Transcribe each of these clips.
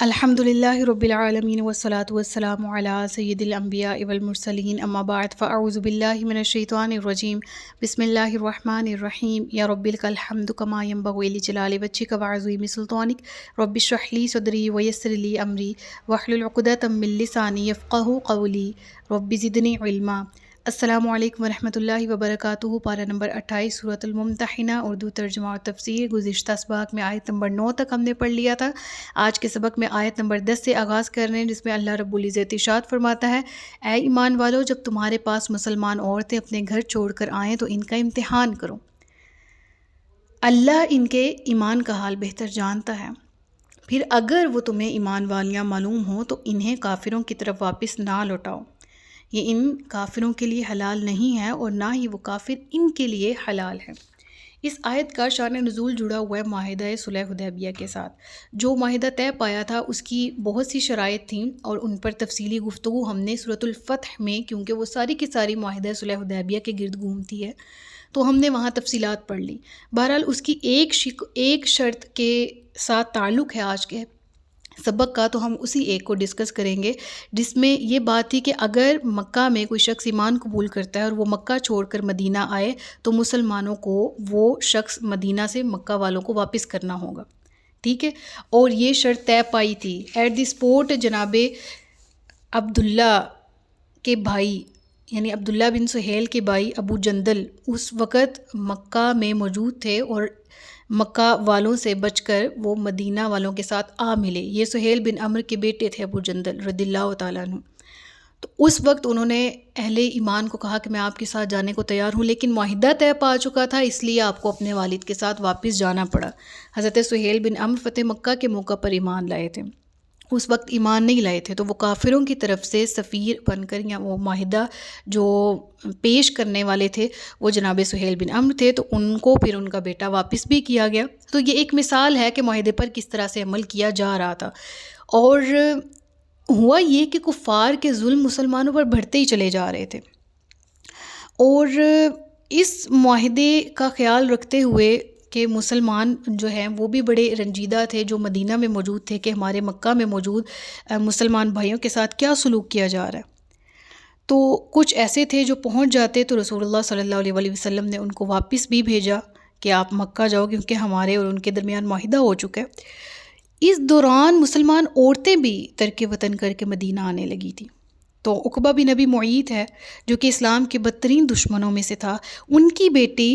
الحمد للہ رب العالمین والصلاة والسلام علی سید الانبیاء والمرسلین اما بعد فاعوذ باللہ من الشیطان الرجیم بسم اللہ الرحمن الرحیم یا رب لک الحمد کما ینبغی لجلال وجہک وعظیم سلطانک رب اشرح لی صدری ویسر لی امری واحلل عقدۃ من لسانی یفقہوا قولی رب زدنی علما۔ السلام علیکم ورحمۃ اللہ وبرکاتہ۔ پارہ نمبر 28 سورۃ الممتحنہ، اردو ترجمہ اور تفسیر۔ گزشتہ سباق میں آیت نمبر 9 تک ہم نے پڑھ لیا تھا۔ آج کے سبق میں آیت نمبر 10 سے آغاز کر رہے ہیں، جس میں اللہ رب العزت ارشاد فرماتا ہے، اے ایمان والو، جب تمہارے پاس مسلمان عورتیں اپنے گھر چھوڑ کر آئیں تو ان کا امتحان کرو۔ اللہ ان کے ایمان کا حال بہتر جانتا ہے، پھر اگر وہ تمہیں ایمان والیاں معلوم ہوں تو انہیں کافروں کی طرف واپس نہ لوٹاؤ۔ یہ ان کافروں کے لیے حلال نہیں ہے اور نہ ہی وہ کافر ان کے لیے حلال ہے۔ اس آیت کا شان نزول جڑا ہوا ہے معاہدہ صلح حدیبیہ کے ساتھ۔ جو معاہدہ طے پایا تھا اس کی بہت سی شرائط تھیں اور ان پر تفصیلی گفتگو ہم نے سورۃ الفتح میں، کیونکہ وہ ساری کی ساری معاہدہ صلح حدیبیہ کے گرد گھومتی ہے، تو ہم نے وہاں تفصیلات پڑھ لی۔ بہرحال اس کی ایک شرط کے ساتھ تعلق ہے آج کے سبق کا، تو ہم اسی ایک کو ڈسکس کریں گے، جس میں یہ بات تھی کہ اگر مکہ میں کوئی شخص ایمان قبول کرتا ہے اور وہ مکہ چھوڑ کر مدینہ آئے تو مسلمانوں کو وہ شخص مدینہ سے مکہ والوں کو واپس کرنا ہوگا، ٹھیک ہے۔ اور یہ شرط طے پائی تھی ایٹ دی اسپوٹ۔ جناب عبداللہ کے بھائی یعنی عبداللہ بن سہیل کے بھائی ابو جندل اس وقت مکہ میں موجود تھے اور مکہ والوں سے بچ کر وہ مدینہ والوں کے ساتھ آ ملے۔ یہ سہیل بن عمر کے بیٹے تھے ابو جندل رضی اللہ تعالیٰ عنہ۔ تو اس وقت انہوں نے اہل ایمان کو کہا کہ میں آپ کے ساتھ جانے کو تیار ہوں، لیکن معاہدہ طے پا چکا تھا، اس لیے آپ کو اپنے والد کے ساتھ واپس جانا پڑا۔ حضرت سہیل بن عمر فتح مکہ کے موقع پر ایمان لائے تھے، اس وقت ایمان نہیں لائے تھے، تو وہ کافروں کی طرف سے سفیر بن کر یا وہ معاہدہ جو پیش کرنے والے تھے وہ جناب سہیل بن عمر تھے، تو ان کو پھر ان کا بیٹا واپس بھی کیا گیا۔ تو یہ ایک مثال ہے کہ معاہدے پر کس طرح سے عمل کیا جا رہا تھا۔ اور ہوا یہ کہ کفار کے ظلم مسلمانوں پر بڑھتے ہی چلے جا رہے تھے، اور اس معاہدے کا خیال رکھتے ہوئے کہ مسلمان جو ہیں وہ بھی بڑے رنجیدہ تھے جو مدینہ میں موجود تھے کہ ہمارے مکہ میں موجود مسلمان بھائیوں کے ساتھ کیا سلوک کیا جا رہا ہے۔ تو کچھ ایسے تھے جو پہنچ جاتے تو رسول اللہ صلی اللہ علیہ وسلم نے ان کو واپس بھی بھیجا کہ آپ مکہ جاؤ، کیونکہ ہمارے اور ان کے درمیان معاہدہ ہو چکا ہے۔ اس دوران مسلمان عورتیں بھی ترک وطن کر کے مدینہ آنے لگی تھیں۔ تو عقبہ بن ابی معیط ہے جو کہ اسلام کے بدترین دشمنوں میں سے تھا، ان کی بیٹی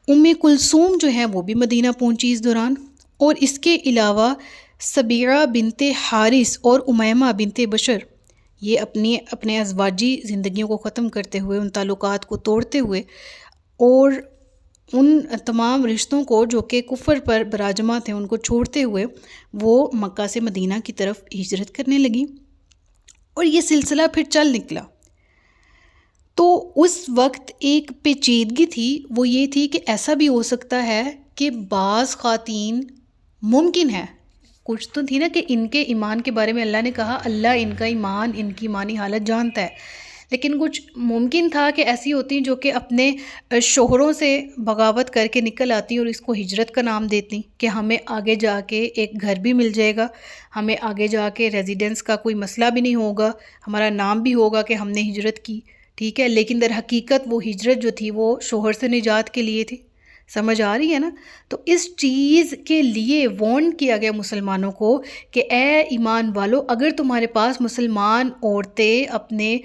ام کلثوم جو ہیں وہ بھی مدینہ پہنچی اس دوران، اور اس کے علاوہ سبیعہ بنت حارث اور امیمہ بنت بشر، یہ اپنے ازواجی زندگیوں کو ختم کرتے ہوئے، ان تعلقات کو توڑتے ہوئے اور ان تمام رشتوں کو جو کہ کفر پر براجمہ تھے ان کو چھوڑتے ہوئے وہ مکہ سے مدینہ کی طرف ہجرت کرنے لگی، اور یہ سلسلہ پھر چل نکلا۔ تو اس وقت ایک پیچیدگی تھی، وہ یہ تھی کہ ایسا بھی ہو سکتا ہے کہ بعض خواتین ممکن ہے، کچھ تو تھی نا کہ ان کے ایمان کے بارے میں اللہ نے کہا اللہ ان کا ایمان، ان کی ایمانی حالت جانتا ہے، لیکن کچھ ممکن تھا کہ ایسی ہوتی ہیں جو کہ اپنے شوہروں سے بغاوت کر کے نکل آتی اور اس کو ہجرت کا نام دیتی کہ ہمیں آگے جا کے ایک گھر بھی مل جائے گا، ہمیں آگے جا کے ریزیڈنس کا کوئی مسئلہ بھی نہیں ہوگا، ہمارا نام بھی ہوگا کہ ہم نے ہجرت کی، ٹھیک ہے۔ لیکن در حقیقت وہ ہجرت جو تھی وہ شوہر سے نجات کے لیے تھی، سمجھ آ رہی ہے نا۔ تو اس چیز کے لیے وارن کیا گیا مسلمانوں کو کہ اے ایمان والو، اگر تمہارے پاس مسلمان عورتیں اپنے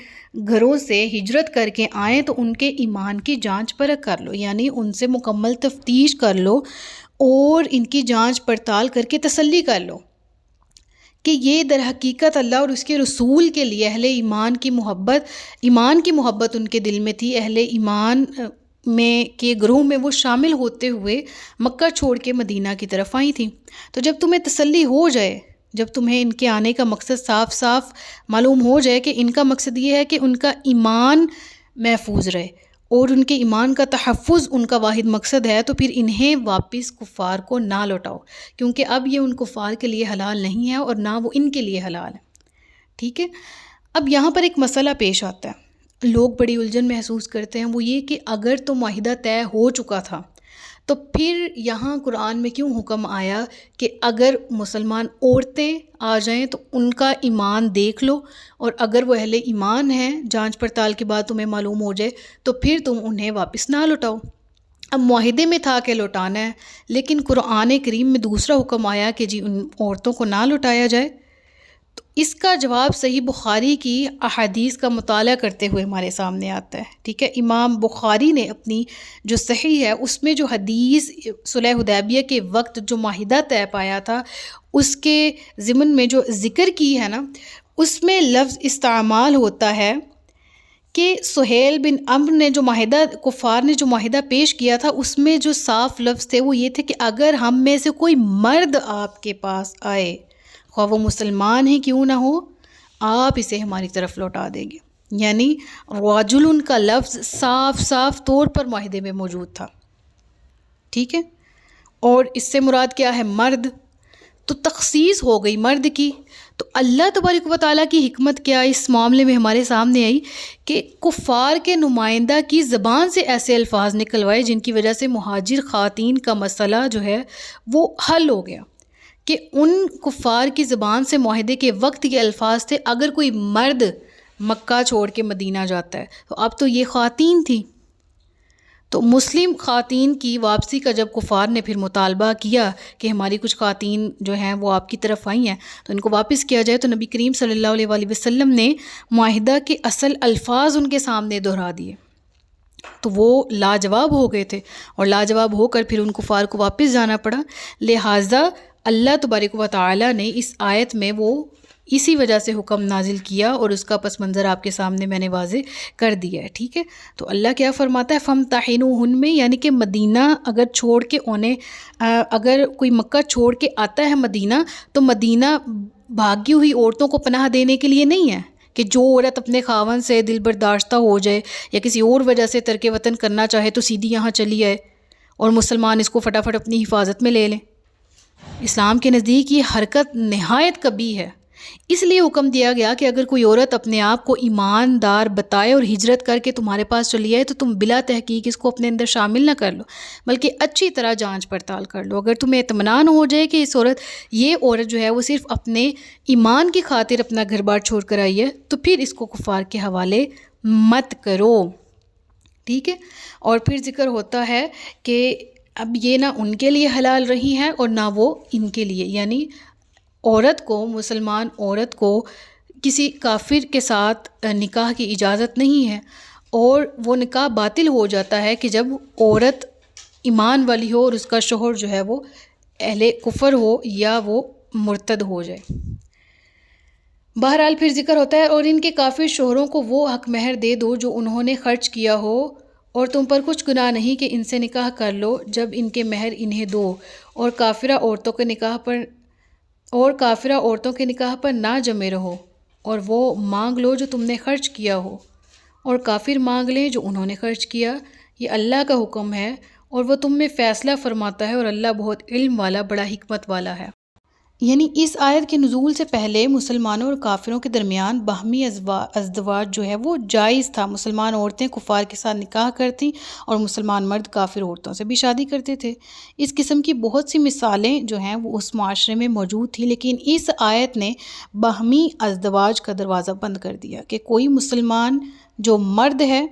گھروں سے ہجرت کر کے آئیں تو ان کے ایمان کی جانچ پرکھ کر لو، یعنی ان سے مکمل تفتیش کر لو اور ان کی جانچ پڑتال کر کے تسلی کر لو کہ یہ در حقیقت اللہ اور اس کے رسول کے لیے اہل ایمان کی محبت ان کے دل میں تھی، اہل ایمان میں کے گروہ میں وہ شامل ہوتے ہوئے مکہ چھوڑ کے مدینہ کی طرف آئی تھیں۔ تو جب تمہیں تسلی ہو جائے، جب تمہیں ان کے آنے کا مقصد صاف صاف معلوم ہو جائے کہ ان کا مقصد یہ ہے کہ ان کا ایمان محفوظ رہے اور ان کے ایمان کا تحفظ ان کا واحد مقصد ہے، تو پھر انہیں واپس کفار کو نہ لوٹاؤ، کیونکہ اب یہ ان کفار کے لیے حلال نہیں ہے اور نہ وہ ان کے لیے حلال ہے، ٹھیک ہے۔ اب یہاں پر ایک مسئلہ پیش آتا ہے، لوگ بڑی الجھن محسوس کرتے ہیں، وہ یہ کہ اگر تو معاہدہ طے ہو چکا تھا تو پھر یہاں قرآن میں کیوں حکم آیا کہ اگر مسلمان عورتیں آ جائیں تو ان کا ایمان دیکھ لو، اور اگر وہ اہل ایمان ہیں جانچ پڑتال کے بعد تمہیں معلوم ہو جائے تو پھر تم انہیں واپس نہ لوٹاؤ۔ اب معاہدے میں تھا کہ لوٹانا ہے، لیکن قرآن کریم میں دوسرا حکم آیا کہ جی ان عورتوں کو نہ لوٹایا جائے۔ تو اس کا جواب صحیح بخاری کی احادیث کا مطالعہ کرتے ہوئے ہمارے سامنے آتا ہے، ٹھیک ہے۔ امام بخاری نے اپنی جو صحیح ہے اس میں جو حدیث صلح حدیبیہ کے وقت جو معاہدہ طے پایا تھا اس کے ضمن میں جو ذکر کی ہے نا، اس میں لفظ استعمال ہوتا ہے کہ سہیل بن عمرو نے جو معاہدہ، کفار نے جو معاہدہ پیش کیا تھا، اس میں جو صاف لفظ تھے وہ یہ تھے کہ اگر ہم میں سے کوئی مرد آپ کے پاس آئے، خواہ وہ مسلمان ہی کیوں نہ ہو، آپ اسے ہماری طرف لوٹا دیں گے۔ یعنی رجل کا لفظ صاف صاف طور پر معاہدے میں موجود تھا، ٹھیک ہے۔ اور اس سے مراد کیا ہے؟ مرد، تو تخصیص ہو گئی مرد کی۔ تو اللہ تبارک و تعالیٰ کی حکمت کیا اس معاملے میں ہمارے سامنے آئی کہ کفار کے نمائندہ کی زبان سے ایسے الفاظ نکلوائے جن کی وجہ سے مہاجر خواتین کا مسئلہ جو ہے وہ حل ہو گیا، کہ ان کفار کی زبان سے معاہدے کے وقت یہ الفاظ تھے اگر کوئی مرد مکہ چھوڑ کے مدینہ جاتا ہے، تو اب تو یہ خواتین تھی، تو مسلم خواتین کی واپسی کا جب کفار نے پھر مطالبہ کیا کہ ہماری کچھ خواتین جو ہیں وہ آپ کی طرف آئی ہیں تو ان کو واپس کیا جائے، تو نبی کریم صلی اللہ علیہ وآلہ وسلم نے معاہدہ کے اصل الفاظ ان کے سامنے دہرا دیے، تو وہ لاجواب ہو گئے تھے، اور لاجواب ہو کر پھر ان کفار کو واپس جانا پڑا۔ لہٰذا اللہ تبارک و تعالیٰ نے اس آیت میں وہ اسی وجہ سے حکم نازل کیا، اور اس کا پس منظر آپ کے سامنے میں نے واضح کر دیا ہے، ٹھیک ہے۔ تو اللہ کیا فرماتا ہے؟ فَامْتَحِنُوهُنَّ میں، یعنی کہ مدینہ اگر چھوڑ کے اگر کوئی مکہ چھوڑ کے آتا ہے مدینہ، تو مدینہ بھاگی ہوئی عورتوں کو پناہ دینے کے لیے نہیں ہے کہ جو عورت اپنے خاوند سے دل برداشتہ ہو جائے یا کسی اور وجہ سے ترک وطن کرنا چاہے تو سیدھی یہاں چلی آئے اور مسلمان اس کو فٹافٹ اپنی حفاظت میں لے لیں۔ اسلام کے نزدیک یہ حرکت نہایت کبیح ہے، اس لیے حکم دیا گیا کہ اگر کوئی عورت اپنے آپ کو ایماندار بتائے اور ہجرت کر کے تمہارے پاس چلی آئے تو تم بلا تحقیق اس کو اپنے اندر شامل نہ کر لو، بلکہ اچھی طرح جانچ پڑتال کر لو۔ اگر تمہیں اطمینان ہو جائے کہ یہ عورت جو ہے وہ صرف اپنے ایمان کی خاطر اپنا گھر بار چھوڑ کر آئی ہے تو پھر اس کو کفار کے حوالے مت کرو، ٹھیک ہے۔ اور پھر ذکر ہوتا ہے کہ اب یہ نہ ان کے لیے حلال رہی ہیں اور نہ وہ ان کے لیے، یعنی عورت کو، مسلمان عورت کو کسی کافر کے ساتھ نکاح کی اجازت نہیں ہے، اور وہ نکاح باطل ہو جاتا ہے کہ جب عورت ایمان والی ہو اور اس کا شوہر جو ہے وہ اہل کفر ہو یا وہ مرتد ہو جائے۔ بہرحال پھر ذکر ہوتا ہے اور ان کے کافر شوہروں کو وہ حق مہر دے دو جو انہوں نے خرچ کیا ہو، اور تم پر کچھ گناہ نہیں کہ ان سے نکاح کر لو جب ان کے مہر انہیں دو، اور کافرہ عورتوں کے نکاح پر نہ جمے رہو، اور وہ مانگ لو جو تم نے خرچ کیا ہو، اور کافر مانگ لیں جو انہوں نے خرچ کیا، یہ اللہ کا حکم ہے اور وہ تم میں فیصلہ فرماتا ہے، اور اللہ بہت علم والا، بڑا حکمت والا ہے۔ یعنی اس آیت کے نزول سے پہلے مسلمانوں اور کافروں کے درمیان باہمی ازدواج جو ہے وہ جائز تھا، مسلمان عورتیں کفار کے ساتھ نکاح کرتی اور مسلمان مرد کافر عورتوں سے بھی شادی کرتے تھے۔ اس قسم کی بہت سی مثالیں جو ہیں وہ اس معاشرے میں موجود تھی، لیکن اس آیت نے باہمی ازدواج کا دروازہ بند کر دیا کہ کوئی مسلمان جو مرد ہے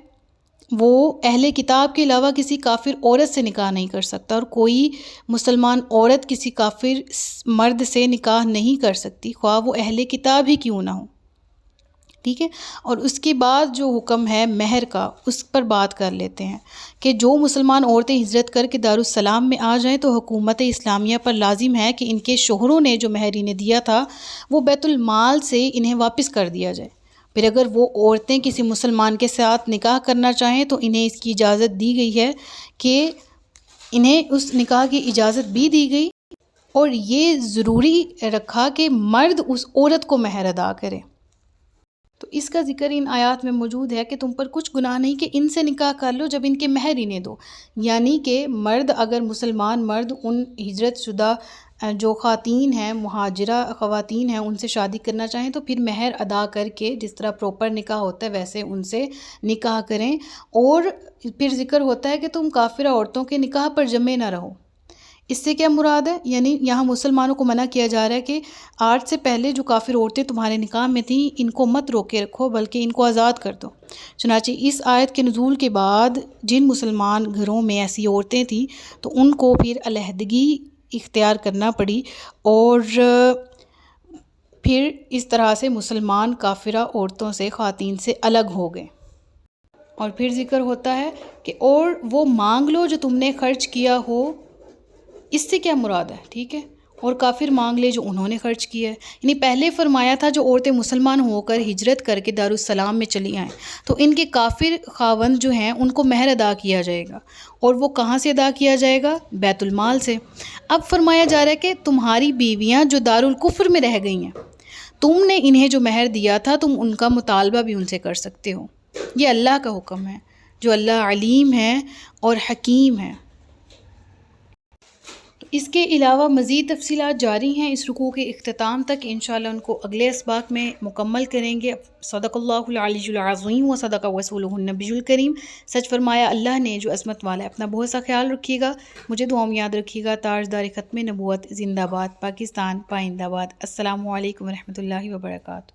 وہ اہل کتاب کے علاوہ کسی کافر عورت سے نکاح نہیں کر سکتا، اور کوئی مسلمان عورت کسی کافر مرد سے نکاح نہیں کر سکتی، خواہ وہ اہل کتاب ہی کیوں نہ ہو، ٹھیک ہے۔ اور اس کے بعد جو حکم ہے مہر کا، اس پر بات کر لیتے ہیں کہ جو مسلمان عورتیں ہجرت کر کے دارالسلام میں آ جائیں تو حکومت اسلامیہ پر لازم ہے کہ ان کے شوہروں نے جو مہر انہیں دیا تھا وہ بیت المال سے انہیں واپس کر دیا جائے۔ پھر اگر وہ عورتیں کسی مسلمان کے ساتھ نکاح کرنا چاہیں تو انہیں اس کی اجازت دی گئی ہے کہ انہیں اس نکاح کی اجازت بھی دی گئی، اور یہ ضروری رکھا کہ مرد اس عورت کو مہر ادا کرے۔ تو اس کا ذکر ان آیات میں موجود ہے کہ تم پر کچھ گناہ نہیں کہ ان سے نکاح کر لو جب ان کے مہر انہیں دو، یعنی کہ مرد، اگر مسلمان مرد ان ہجرت شدہ جو خواتین ہیں، مہاجرہ خواتین ہیں، ان سے شادی کرنا چاہیں تو پھر مہر ادا کر کے جس طرح پراپر نکاح ہوتا ہے ویسے ان سے نکاح کریں۔ اور پھر ذکر ہوتا ہے کہ تم کافرہ عورتوں کے نکاح پر جمع نہ رہو۔ اس سے کیا مراد ہے؟ یعنی یہاں مسلمانوں کو منع کیا جا رہا ہے کہ آج سے پہلے جو کافر عورتیں تمہارے نکاح میں تھیں ان کو مت روکے رکھو بلکہ ان کو آزاد کر دو۔ چنانچہ اس آیت کے نزول کے بعد جن مسلمان گھروں میں ایسی عورتیں تھیں تو ان کو پھر علیحدگی اختیار کرنا پڑی، اور پھر اس طرح سے مسلمان کافرہ عورتوں سے، خواتین سے الگ ہو گئے۔ اور پھر ذکر ہوتا ہے کہ اور وہ مانگ لو جو تم نے خرچ کیا ہو۔ اس سے کیا مراد ہے؟ ٹھیک ہے، اور کافر مانگ لے جو انہوں نے خرچ کیا ہے۔ یعنی پہلے فرمایا تھا جو عورتیں مسلمان ہو کر ہجرت کر کے دارالسلام میں چلی آئیں تو ان کے کافر خاوند جو ہیں ان کو مہر ادا کیا جائے گا، اور وہ کہاں سے ادا کیا جائے گا؟ بیت المال سے۔ اب فرمایا جا رہا ہے کہ تمہاری بیویاں جو دارالکفر میں رہ گئی ہیں، تم نے انہیں جو مہر دیا تھا تم ان کا مطالبہ بھی ان سے کر سکتے ہو۔ یہ اللہ کا حکم ہے، جو اللہ علیم ہے اور حکیم ہے۔ اس کے علاوہ مزید تفصیلات جاری ہیں اس رکوع کے اختتام تک، انشاءاللہ ان کو اگلے اسباق میں مکمل کریں گے۔ صدق اللہ العلی العظیم و صدق رسولہ النبی الکریم۔ سچ فرمایا اللہ نے جو عظمت والا ہے۔ اپنا بہت سا خیال رکھیے گا، مجھے دعاؤں میں یاد رکھیے گا۔ تاجدار ختم نبوت زندہ باد، پاکستان پائندہ باد۔ السلام علیکم ورحمۃ اللہ وبرکاتہ۔